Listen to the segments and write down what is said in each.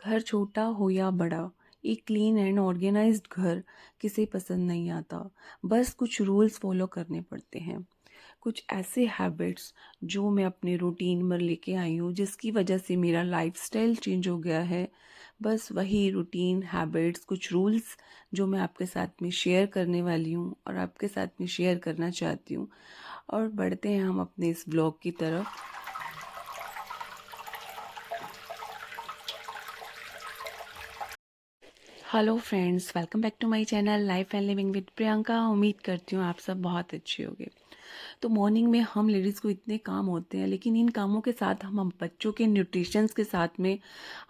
घर छोटा हो या बड़ा, एक क्लीन एंड ऑर्गेनाइज्ड घर किसे पसंद नहीं आता। बस कुछ रूल्स फॉलो करने पड़ते हैं। कुछ ऐसे हैबिट्स जो मैं अपने रूटीन में लेके आई हूँ, जिसकी वजह से मेरा लाइफस्टाइल चेंज हो गया है। बस वही रूटीन हैबिट्स, कुछ रूल्स जो मैं आपके साथ में शेयर करने वाली हूँ और आपके साथ में शेयर करना चाहती हूँ। और बढ़ते हैं हम अपने इस ब्लॉग की तरफ। Hello friends, welcome back to my channel life and living with Priyanka. उम्मीद करती हूँ आप सब बहुत अच्छे होंगे। तो मॉर्निंग में हम लेडीज़ को इतने काम होते हैं, लेकिन इन कामों के साथ हम बच्चों के न्यूट्रिशंस के साथ में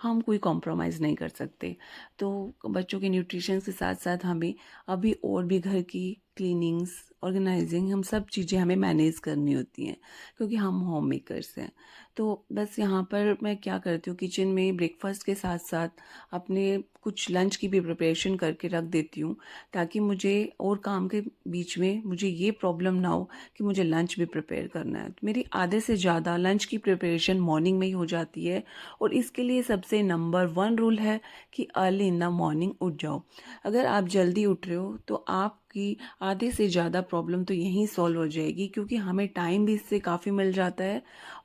हम कोई कॉम्प्रोमाइज़ नहीं कर सकते। तो बच्चों के न्यूट्रिशन के साथ साथ हमें अभी और भी घर की क्लीनिंग्स, ऑर्गेनाइजिंग, हम सब चीज़ें हमें मैनेज करनी होती हैं, क्योंकि हम होम मेकर्स हैं। तो बस यहाँ पर मैं क्या करती हूँ, किचन में ब्रेकफास्ट के साथ साथ अपने कुछ लंच की भी प्रिपरेशन करके रख देती हूँ, ताकि मुझे और काम के बीच में मुझे ये प्रॉब्लम ना हो कि मुझे लंच भी प्रिपेयर करना है। तो मेरी आधे से ज़्यादा लंच की प्रिपरेशन मॉर्निंग में ही हो जाती है। और इसके लिए सबसे नंबर वन रूल है कि अर्ली इन द मॉर्निंग उठ जाओ। अगर आप जल्दी उठ रहे हो तो आपकी आधे से ज़्यादा प्रॉब्लम तो यहीं सॉल्व हो जाएगी, क्योंकि हमें टाइम भी इससे काफ़ी मिल जाता है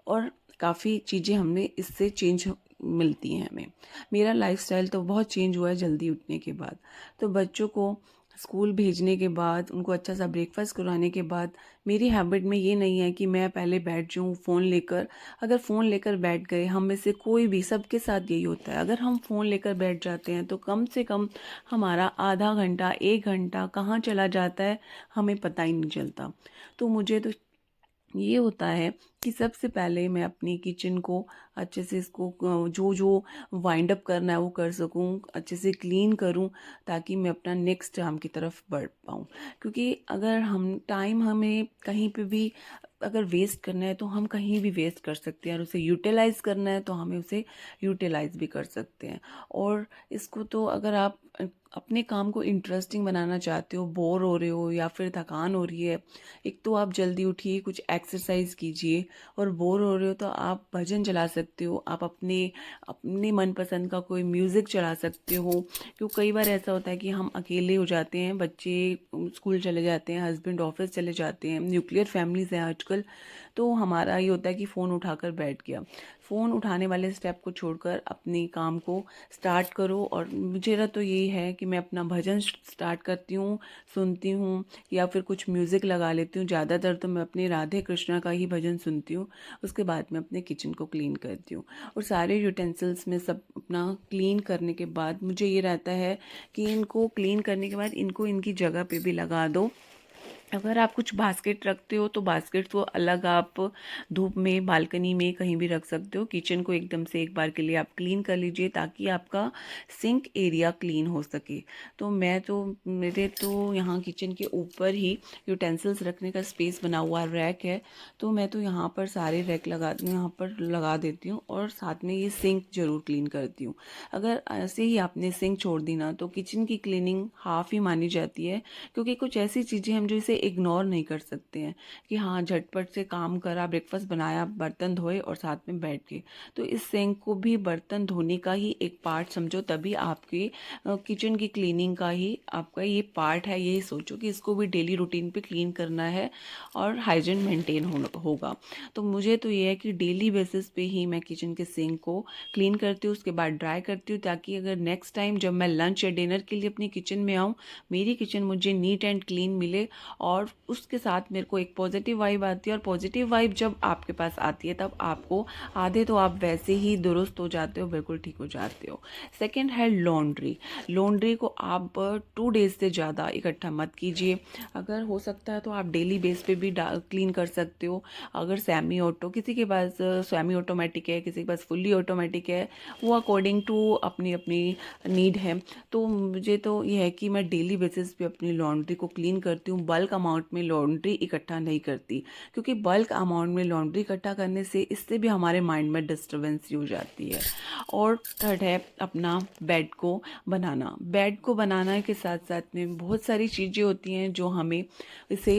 और काफ़ी चीज़ें हमने इससे चेंज मिलती हैं हमें। मेरा लाइफस्टाइल तो बहुत चेंज हुआ है जल्दी उठने के बाद। तो बच्चों को स्कूल भेजने के बाद, उनको अच्छा सा ब्रेकफास्ट कराने के बाद, मेरी हैबिट में ये नहीं है कि मैं पहले बैठ जाऊँ फ़ोन लेकर। अगर फ़ोन लेकर बैठ गए, हम में से कोई भी, सबके साथ यही होता है, अगर हम फ़ोन लेकर बैठ जाते हैं तो कम से कम हमारा आधा घंटा, 1 घंटा कहाँ चला जाता है हमें पता ही नहीं चलता। तो मुझे तो ये होता है कि सबसे पहले मैं अपनी किचन को अच्छे से, इसको जो जो वाइंड अप करना है वो कर सकूं, अच्छे से क्लीन करूं, ताकि मैं अपना नेक्स्ट काम की तरफ बढ़ पाऊं। क्योंकि अगर हम टाइम, हमें कहीं पे भी अगर वेस्ट करना है तो हम कहीं भी वेस्ट कर सकते हैं, और उसे यूटिलाइज करना है तो हमें उसे यूटिलाइज भी कर सकते हैं। और इसको तो अगर आप अपने काम को इंटरेस्टिंग बनाना चाहते हो, बोर हो रहे हो या फिर थकान हो रही है, एक तो आप जल्दी उठिए, कुछ एक्सरसाइज कीजिए। और बोर हो रहे हो तो आप भजन चला सकते हो, आप अपने अपने मनपसंद का कोई म्यूज़िक चला सकते हो। क्योंकि कई बार ऐसा होता है कि हम अकेले हो जाते हैं, बच्चे स्कूल चले जाते हैं, हस्बैंड ऑफिस चले जाते हैं, न्यूक्लियर फैमिलीज हैं आजकल। तो हमारा ये होता है कि फ़ोन उठाकर बैठ गया। फ़ोन उठाने वाले स्टेप को छोड़कर अपने काम को स्टार्ट करो। और मुझे तो यही है कि मैं अपना भजन स्टार्ट करती हूँ, सुनती हूँ, या फिर कुछ म्यूज़िक लगा लेती हूँ। ज़्यादातर तो मैं अपने राधे कृष्णा का ही भजन सुनती हूँ। उसके बाद मैं अपने किचन को क्लीन करती हूँ। और सारे यूटेंसिल्स में सब अपना क्लीन करने के बाद मुझे ये रहता है कि इनको क्लीन करने के बाद इनको इनकी जगह पे भी लगा दो। अगर आप कुछ बास्केट रखते हो तो बास्केट को अलग आप धूप में, बालकनी में कहीं भी रख सकते हो। किचन को एकदम से एक बार के लिए आप क्लीन कर लीजिए, ताकि आपका सिंक एरिया क्लीन हो सके। तो मैं तो, मेरे तो यहाँ किचन के ऊपर ही यूटेंसिल्स रखने का स्पेस बना हुआ रैक है। तो मैं तो यहाँ पर सारे रैक यहाँ पर लगा देती हूँ, और साथ में ये सिंक जरूर क्लीन करती हूँ। अगर ऐसे ही आपने सिंक छोड़ दी ना, तो किचन की क्लीनिंग हाफ ही मानी जाती है। क्योंकि कुछ ऐसी चीज़ें हम जो इसे इग्नोर नहीं कर सकते हैं, कि हाँ, झटपट से काम करा, ब्रेकफास्ट बनाया, बर्तन धोए और साथ में बैठ गए। तो इस सिंक को भी बर्तन धोने का ही एक पार्ट समझो, तभी आपके किचन की क्लीनिंग का ही आपका ये पार्ट है। यही सोचो कि इसको भी डेली रूटीन पे क्लीन करना है और हाइजीन मेंटेन होगा। तो मुझे तो ये है कि डेली बेसिस पे ही मैं किचन के सिंक को क्लीन करती हूँ, उसके बाद ड्राई करती हूँ, ताकि अगर नेक्स्ट टाइम जब मैं लंच या डिनर के लिए अपनी किचन में आऊँ, मेरी किचन मुझे नीट एंड क्लीन मिले। और उसके साथ मेरे को एक पॉजिटिव वाइब आती है, और पॉजिटिव वाइब जब आपके पास आती है तब आपको, आधे तो आप वैसे ही दुरुस्त हो जाते हो, बिल्कुल ठीक हो जाते हो। सेकंड है लॉन्ड्री। लॉन्ड्री को आप 2 डेज से ज़्यादा इकट्ठा मत कीजिए। अगर हो सकता है तो आप डेली बेस पे भी क्लीन कर सकते हो। अगर सेमी ऑटो, किसी के पास सेमी ऑटोमेटिक है, किसी के पास फुल्ली ऑटोमेटिक है, वो अकॉर्डिंग टू अपनी अपनी नीड है। तो मुझे तो ये है कि मैं डेली बेसिस पे अपनी लॉन्ड्री को क्लीन करती हूँ। बल्क अमाउंट में लॉन्ड्री इकट्ठा नहीं करती, क्योंकि बल्क अमाउंट में लॉन्ड्री इकट्ठा करने से इससे भी हमारे माइंड में डिस्टर्बेंस हो जाती है। और थर्ड है अपना बेड को बनाना। बेड को बनाने के साथ साथ में बहुत सारी चीज़ें होती हैं जो हमें इसे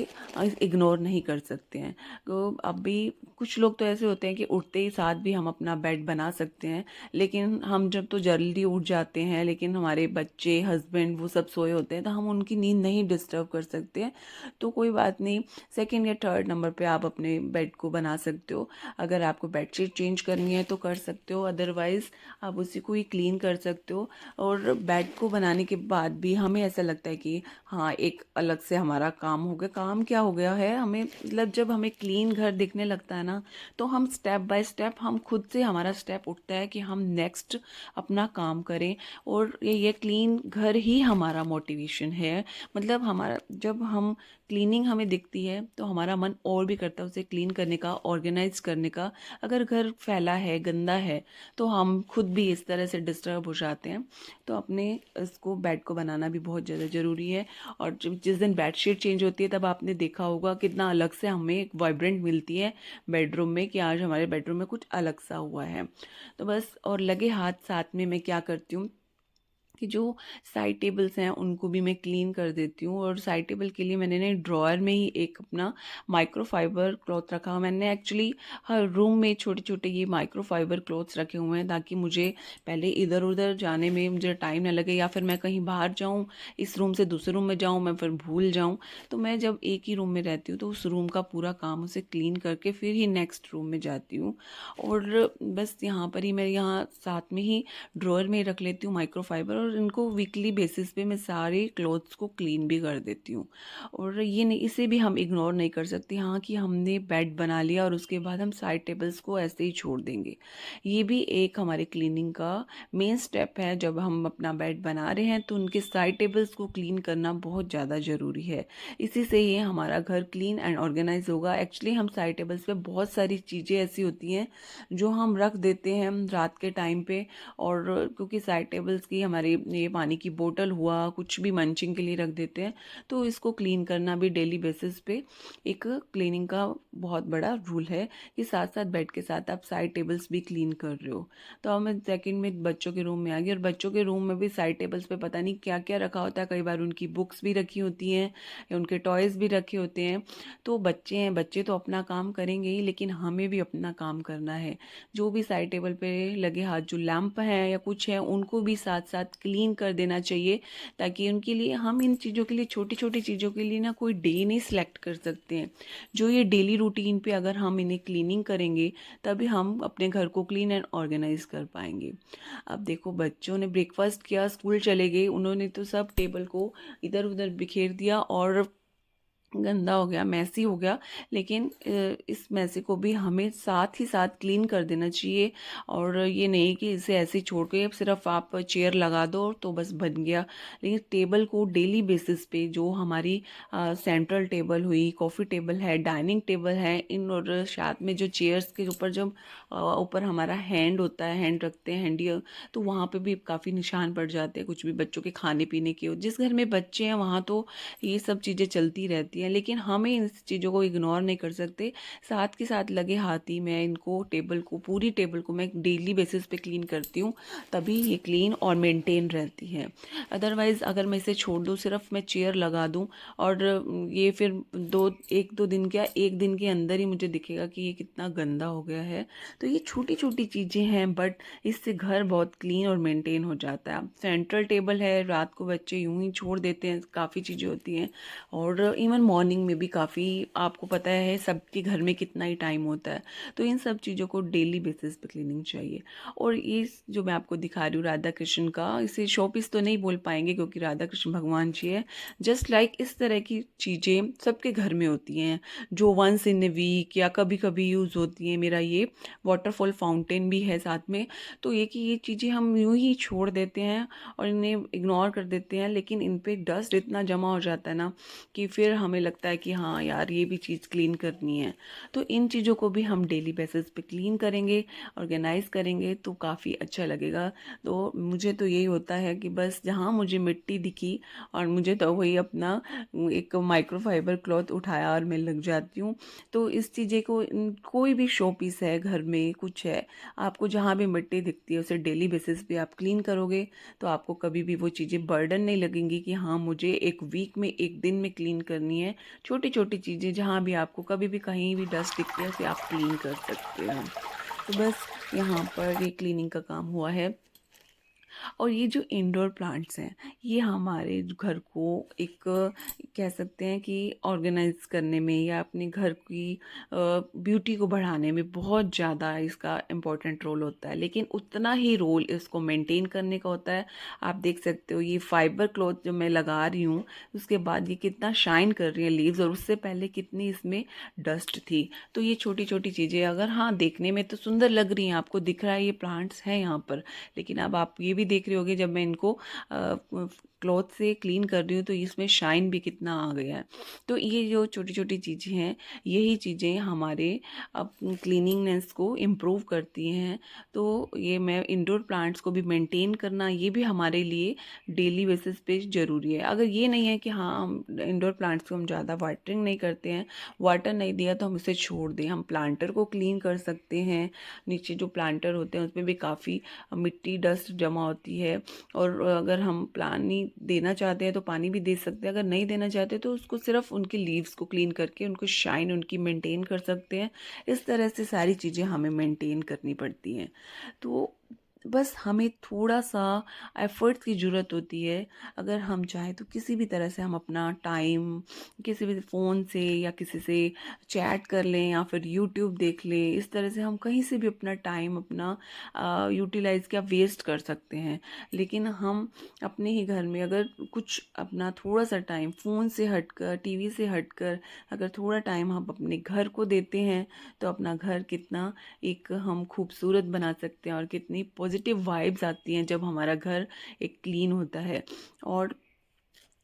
इग्नोर नहीं कर सकते हैं। तो अभी कुछ लोग तो ऐसे होते हैं कि उठते ही साथ भी हम अपना बेड बना सकते हैं, लेकिन हम जब तो जल्दी उठ जाते हैं, लेकिन हमारे बच्चे, हस्बैंड वो सब सोए होते हैं, तो हम उनकी नींद नहीं डिस्टर्ब कर सकते हैं। तो कोई बात नहीं, सेकंड या थर्ड नंबर पे आप अपने बेड को बना सकते हो। अगर आपको बेडशीट चेंज करनी है तो कर सकते हो, अदरवाइज़ आप उसी को ही क्लीन कर सकते हो। और बेड को बनाने के बाद भी हमें ऐसा लगता है कि हाँ, एक अलग से हमारा काम हो गया। काम क्या हो गया है, हमें मतलब जब हमें क्लीन घर दिखने लगता है ना, तो हम स्टेप बाय स्टेप, हम खुद से हमारा स्टेप उठता है कि हम नेक्स्ट अपना काम करें। और ये क्लीन घर ही हमारा मोटिवेशन है। मतलब हमारा जब हम क्लीनिंग हमें दिखती है तो हमारा मन और भी करता है उसे क्लीन करने का, ऑर्गेनाइज करने का। अगर घर फैला है, गंदा है, तो हम खुद भी इस तरह से डिस्टर्ब हो जाते हैं। तो अपने इसको बेड को बनाना भी बहुत ज़्यादा ज़रूरी है। और जब जिस दिन बेडशीट चेंज होती है, तब आपने देखा होगा कितना अलग से हमें एक वाइब्रेंट मिलती है बेडरूम में, कि आज हमारे बेडरूम में कुछ अलग सा हुआ है। तो बस, और लगे हाथ साथ में मैं क्या करती हूँ कि जो साइड टेबल्स हैं उनको भी मैं क्लीन कर देती हूँ। और साइड टेबल के लिए मैंने ने ड्रॉअर में ही एक अपना माइक्रोफाइबर क्लॉथ रखा हुआ। मैंने एक्चुअली हर रूम में छोटे छोटे ये माइक्रोफाइबर क्लॉथ्स रखे हुए हैं, ताकि मुझे पहले इधर उधर जाने में मुझे टाइम ना लगे, या फिर मैं कहीं बाहर जाऊँ, इस रूम से दूसरे रूम में जाऊँ, मैं फिर भूल जाऊँ। तो मैं जब एक ही रूम में रहती हूँ तो उस रूम का पूरा काम उसे क्लीन करके फिर ही नेक्स्ट रूम में जाती हूँ। और बस यहाँ पर ही मैं यहाँ साथ में ही ड्रॉअर में ही रख लेती हूँ माइक्रोफाइबर, और इनको वीकली बेसिस पे मैं सारे क्लोथ्स को क्लीन भी कर देती हूँ। और ये नहीं, इसे भी हम इग्नोर नहीं कर सकते, हाँ, कि हमने बेड बना लिया और उसके बाद हम साइड टेबल्स को ऐसे ही छोड़ देंगे। ये भी एक हमारे क्लीनिंग का मेन स्टेप है। जब हम अपना बेड बना रहे हैं तो उनके साइड टेबल्स को क्लीन करना बहुत ज़्यादा ज़रूरी है। इसी से ये हमारा घर क्लीन एंड ऑर्गेनाइज होगा। एक्चुअली हम साइड टेबल्स पे बहुत सारी चीज़ें ऐसी होती हैं जो हम रख देते हैं रात के टाइम पे। और क्योंकि साइड टेबल्स की हमारी ये पानी की बोतल हुआ, कुछ भी मंचिंग के लिए रख देते हैं, तो इसको क्लीन करना भी डेली बेसिस पे एक क्लीनिंग का बहुत बड़ा रूल है, कि साथ साथ बेड के साथ आप साइड टेबल्स भी क्लीन कर रहे हो। तो अब मैं सेकंड में बच्चों के रूम में आ गई, और बच्चों के रूम में भी साइड टेबल्स पे पता नहीं क्या क्या रखा होता है। कई बार उनकी बुक्स भी रखी होती हैं या उनके टॉयज़ भी रखे होते हैं। तो बच्चे हैं, बच्चे तो अपना काम करेंगे ही, लेकिन हमें भी अपना काम करना है। जो भी साइड टेबल पे लगे हाथ, जो लैंप हैं या कुछ है, उनको भी साथ साथ क्लीन कर देना चाहिए, ताकि उनके लिए, हम इन चीज़ों के लिए, छोटी छोटी चीज़ों के लिए ना कोई डे नहीं सिलेक्ट कर सकते हैं। जो ये डेली रूटीन पे अगर हम इन्हें क्लीनिंग करेंगे, तभी हम अपने घर को क्लीन एंड ऑर्गेनाइज कर पाएंगे। अब देखो, बच्चों ने ब्रेकफास्ट किया, स्कूल चले गए, उन्होंने तो सब टेबल को इधर उधर बिखेर दिया और गंदा हो गया, मैसी हो गया। लेकिन इस मैसी को भी हमें साथ ही साथ क्लीन कर देना चाहिए। और ये नहीं कि इसे ऐसे ही छोड़ के अब सिर्फ आप चेयर लगा दो तो बस बन गया। लेकिन टेबल को डेली बेसिस पे, जो हमारी सेंट्रल टेबल हुई, कॉफ़ी टेबल है, डाइनिंग टेबल है, इन और साथ में जो चेयर्स के ऊपर जब ऊपर हमारा हैंड होता है, हैंड रखते हैं, हैंडी, तो वहाँ पे भी काफ़ी निशान पड़ जाते हैं, कुछ भी बच्चों के खाने पीने के। जिस घर में बच्चे हैं वहाँ तो ये सब चीज़ें चलती रहती हैं, लेकिन हमें इन चीज़ों को इग्नोर नहीं कर सकते। साथ के साथ लगे हाथ ही मैं इनको, टेबल को, पूरी टेबल को मैं डेली बेसिस पे क्लीन करती हूँ, तभी ये क्लीन और मेंटेन रहती है। अदरवाइज़ अगर मैं इसे छोड़ दूँ, सिर्फ मैं चेयर लगा दूँ, और ये फिर एक दो दिन, क्या एक दिन के अंदर ही मुझे दिखेगा कि ये कितना गंदा हो गया है। तो ये छोटी छोटी चीज़ें हैं, बट इससे घर बहुत क्लीन और मेंटेन हो जाता है। सेंट्रल टेबल है, रात को बच्चे यूं ही छोड़ देते हैं, काफ़ी चीज़ें होती हैं। और इवन मॉर्निंग में भी काफ़ी, आपको पता है सबके घर में कितना ही टाइम होता है। तो इन सब चीज़ों को डेली बेसिस पे क्लीनिंग चाहिए। और ये जो मैं आपको दिखा रही हूँ राधा कृष्ण का, इसे शोपीस तो नहीं बोल पाएंगे क्योंकि राधा कृष्ण भगवान जी है। जस्ट लाइक इस तरह की चीज़ें सबके घर में होती हैं, जो वंस इन ए वीक या कभी कभी यूज़ होती हैं। मेरा ये वाटरफॉल फाउंटेन भी है साथ में। तो ये कि ये चीज़ें हम यूं ही छोड़ देते हैं और इन्हें इग्नोर कर देते हैं, लेकिन इन पे डस्ट इतना जमा हो जाता है ना, कि फिर हमें हमें लगता है कि हाँ यार ये भी चीज़ क्लीन करनी है। तो इन चीज़ों को भी हम डेली बेसिस पे क्लीन करेंगे, ऑर्गेनाइज करेंगे तो काफ़ी अच्छा लगेगा। तो मुझे तो यही होता है कि बस जहाँ मुझे मिट्टी दिखी और मुझे तो वही अपना एक माइक्रोफाइबर क्लॉथ उठाया और मैं लग जाती हूँ। तो इस चीज़ें को कोई भी शो पीस है घर में कुछ है, आपको जहाँ भी मिट्टी दिखती है उसे डेली बेसिस पे आप क्लीन करोगे तो आपको कभी भी वो चीज़ें बर्डन नहीं लगेंगी कि हाँ मुझे एक वीक में एक दिन में क्लीन करनी है। छोटी छोटी चीज़ें जहाँ भी आपको कभी भी कहीं भी डस्ट दिखती है उसे आप क्लीन कर सकते हो। तो बस यहाँ पर ये क्लीनिंग का काम हुआ है। और ये जो इंडोर प्लांट्स हैं ये हमारे घर को एक कह सकते हैं कि ऑर्गेनाइज करने में या अपने घर की ब्यूटी को बढ़ाने में बहुत ज़्यादा इसका इम्पोर्टेंट रोल होता है, लेकिन उतना ही रोल इसको मेंटेन करने का होता है। आप देख सकते हो ये फाइबर क्लॉथ जो मैं लगा रही हूँ उसके बाद ये कितना शाइन कर रही है लीव्स, और उससे पहले कितनी इसमें डस्ट थी। तो ये छोटी छोटी चीज़ें अगर हाँ देखने में तो सुंदर लग रही हैं, आपको दिख रहा है ये प्लांट्स हैं यहाँ पर, लेकिन अब आप ये भी देख रहे होगे जब मैं इनको क्लॉथ से क्लीन कर रही हूँ तो इसमें शाइन भी कितना आ गया है। तो ये जो छोटी छोटी चीज़ें हैं यही चीज़ें हमारे अब क्लीनिंगनेस को इम्प्रूव करती हैं। तो ये मैं इंडोर प्लांट्स को भी मेंटेन करना ये भी हमारे लिए डेली बेसिस पे ज़रूरी है। अगर ये नहीं है कि हाँ हम इंडोर प्लांट्स को हम ज़्यादा वाटरिंग नहीं करते हैं, वाटर नहीं दिया तो हम इसे छोड़ दें, हम प्लांटर को क्लीन कर सकते हैं। नीचे जो प्लांटर होते हैं उसमें भी काफ़ी मिट्टी डस्ट जमा होती है, और अगर हम पानी देना चाहते हैं तो पानी भी दे सकते हैं, अगर नहीं देना चाहते तो उसको सिर्फ उनके लीव्स को क्लीन करके उनको शाइन उनकी मेंटेन कर सकते हैं। इस तरह से सारी चीज़ें हमें मेंटेन करनी पड़ती हैं। तो बस हमें थोड़ा सा एफर्ट्स की ज़रूरत होती है। अगर हम चाहें तो किसी भी तरह से हम अपना टाइम किसी भी फ़ोन से या किसी से चैट कर लें या फिर यूट्यूब देख लें, इस तरह से हम कहीं से भी अपना टाइम अपना यूटिलाइज़ क्या वेस्ट कर सकते हैं। लेकिन हम अपने ही घर में अगर कुछ अपना थोड़ा सा टाइम फ़ोन से हटकर टीवी से हटकर अगर थोड़ा टाइम हम अपने घर को देते हैं तो अपना घर कितना एक हम खूबसूरत बना सकते हैं, और कितनी पॉजिटिव वाइब्स आती हैं जब हमारा घर एक क्लीन होता है। और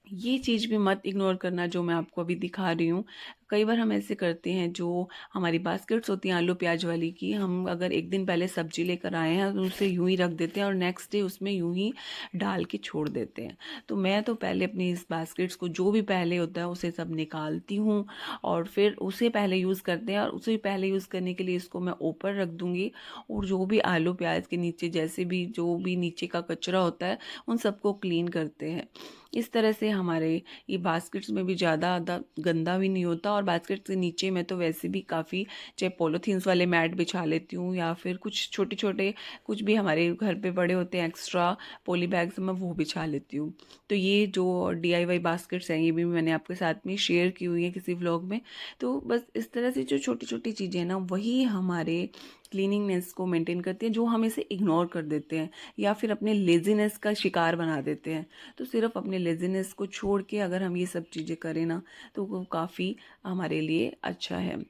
ये चीज़ भी मत इग्नोर करना जो मैं आपको अभी दिखा रही हूँ। कई बार हम ऐसे करते हैं जो हमारी बास्केट्स होती हैं आलू प्याज वाली की, हम अगर एक दिन पहले सब्जी लेकर आए हैं तो उसे यूं ही रख देते हैं और नेक्स्ट डे उसमें यूं ही डाल के छोड़ देते हैं। तो मैं तो पहले अपनी इस बास्केट्स को जो भी पहले होता है उसे सब निकालती हूँ और फिर उसे पहले यूज़ करते हैं, और उसे पहले यूज़ करने के लिए इसको मैं ऊपर रख दूँगी। और जो भी आलू प्याज के नीचे जैसे भी जो भी नीचे का कचरा होता है उन सबको क्लीन करते हैं। इस तरह से हमारे ये बास्केट्स में भी ज़्यादा गंदा भी नहीं होता, और बास्केट्स के नीचे मैं तो वैसे भी काफ़ी चाहे पॉलीथीन्स वाले मैट बिछा लेती हूँ या फिर कुछ छोटे छोटे कुछ भी हमारे घर पे पड़े होते हैं एक्स्ट्रा पॉली बैग्स मैं वो बिछा लेती हूँ। तो ये जो डीआईवाई बास्केट्स हैं ये भी मैंने आपके साथ में शेयर की हुई है किसी व्लॉग में। तो बस इस तरह से जो छोटी छोटी चीज़ें हैं ना वही हमारे क्लीनिंगनेस को मेंटेन करती हैं, जो हम इसे इग्नोर कर देते हैं या फिर अपने लेज़ीनेस का शिकार बना देते हैं। तो सिर्फ अपने लेज़ीनेस को छोड़ के अगर हम ये सब चीज़ें करें ना तो वो काफ़ी हमारे लिए अच्छा है।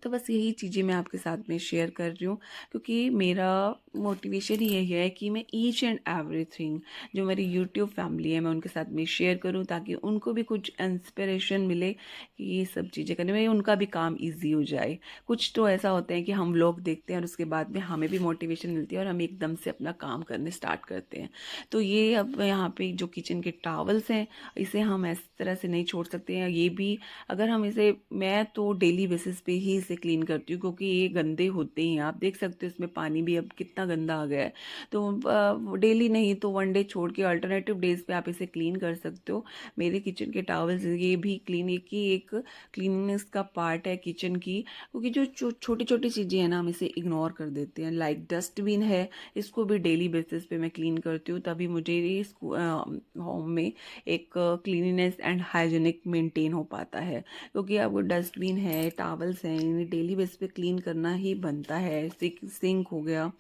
तो बस यही चीज़ें मैं आपके साथ में शेयर कर रही हूँ, क्योंकि मेरा मोटिवेशन ही यही है कि मैं ईच एंड एवरीथिंग जो मेरी यूट्यूब फैमिली है मैं उनके साथ में शेयर करूँ ताकि उनको भी कुछ इंस्पिरेशन मिले कि ये सब चीज़ें करने में उनका भी काम ईजी हो जाए। कुछ तो ऐसा होता है कि हम लोग देखते हैं और उसके बाद में हमें भी मोटिवेशन मिलती है और हम एकदम से अपना काम करने स्टार्ट करते हैं। तो ये अब यहाँ पे जो किचन के टावल्स हैं इसे हम इस तरह से नहीं छोड़ सकते हैं। ये भी अगर हम इसे मैं तो डेली बेसिस पे ही इसे क्लीन करती हूँ क्योंकि ये गंदे होते ही हैं। आप देख सकते हो इसमें पानी भी अब कितना गंदा आ गया है। तो डेली नहीं तो वन डे छोड़ के अल्टरनेटिव डेज पे आप इसे क्लीन कर सकते हो। मेरे किचन के टावल्स ये भी क्लीन की एक क्लीनिंगनेस का पार्ट है किचन की, क्योंकि जो छोटी छोटी चीज़ें हैं ना हम इसे इग्नोर कर देते हैं। लाइक डस्टबिन है, इसको भी डेली बेसिस पे मैं क्लीन करती हूँ, तभी मुझे इस होम में एक क्लीनिनेस एंड हाइजीनिक मेंटेन हो पाता है। क्योंकि अब डस्टबिन है टावल्स हैं इन्हें डेली बेस पे क्लीन करना ही बनता है। सिंक हो गया,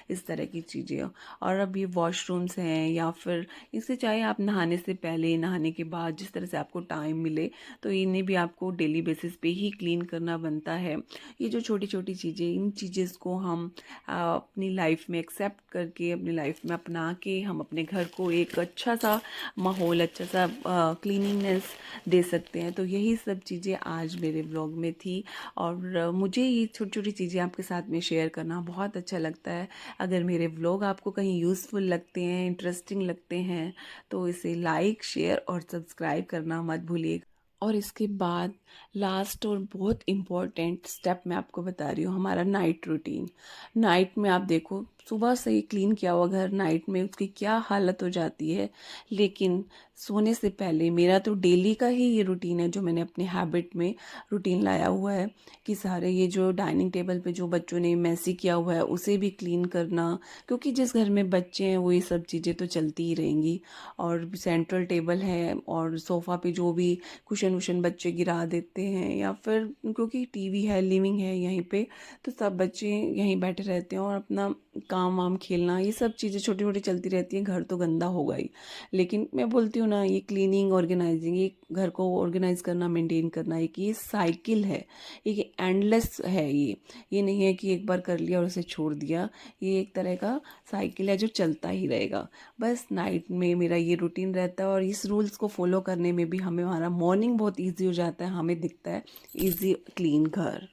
इस तरह की चीज़ें। और अब ये वॉशरूम्स हैं या फिर इससे चाहे आप नहाने से पहले, नहाने के बाद, जिस तरह से आपको टाइम मिले, तो इन्हें भी आपको डेली बेसिस पे ही क्लीन करना बनता है। ये जो छोटी छोटी चीज़ें, इन चीज़ें को हम अपनी लाइफ में एक्सेप्ट करके, अपनी लाइफ में अपना के हम अपने घर को एक अच्छा सा माहौल, अच्छा सा क्लीनिंगनेस दे सकते हैं। तो यही सब चीज़ें आज मेरे व्लॉग में थी और मुझे ये छोटी छोटी चीज़ें आपके साथ में शेयर करना बहुत अच्छा लगता है। अगर मेरे व्लॉग आपको कहीं यूज़फुल लगते हैं, इंटरेस्टिंग लगते हैं, तो इसे लाइक, शेयर और सब्सक्राइब करना मत भूलिएगा। और इसके बाद लास्ट और बहुत इम्पॉर्टेंट स्टेप मैं आपको बता रही हूँ, हमारा नाइट रूटीन। नाइट में आप देखो, सुबह से ही क्लीन किया हुआ घर नाइट में उसकी क्या हालत हो जाती है। लेकिन सोने से पहले मेरा तो डेली का ही ये रूटीन है, जो मैंने अपने हैबिट में रूटीन लाया हुआ है कि सारे ये जो डाइनिंग टेबल पे जो बच्चों ने मैसी किया हुआ है उसे भी क्लीन करना, क्योंकि जिस घर में बच्चे हैं वो ये सब चीज़ें तो चलती ही रहेंगी। और सेंट्रल टेबल है और सोफ़ा पे जो भी कुशन वुशन बच्चे गिरा देते हैं, या फिर क्योंकि टीवी है, लिविंग है यहीं पे, तो सब बच्चे यहीं बैठे रहते हैं और अपना काम वाम खेलना, ये सब चीज़ें छोटी छोटी चलती रहती हैं। घर तो गंदा होगा ही, लेकिन मैं बोलती हूँ ना, ये क्लीनिंग, ऑर्गेनाइजिंग, ये घर को ऑर्गेनाइज करना, मेंटेन करना, एक ये साइकिल है, एक एंडलेस है। ये नहीं है कि एक बार कर लिया और उसे छोड़ दिया। ये एक तरह का साइकिल है जो चलता ही रहेगा। बस नाइट में मेरा ये रूटीन रहता है और इस रूल्स को फॉलो करने में भी हमें, हमारा मॉर्निंग बहुत ईजी हो जाता है, हमें दिखता है ईजी क्लीन घर।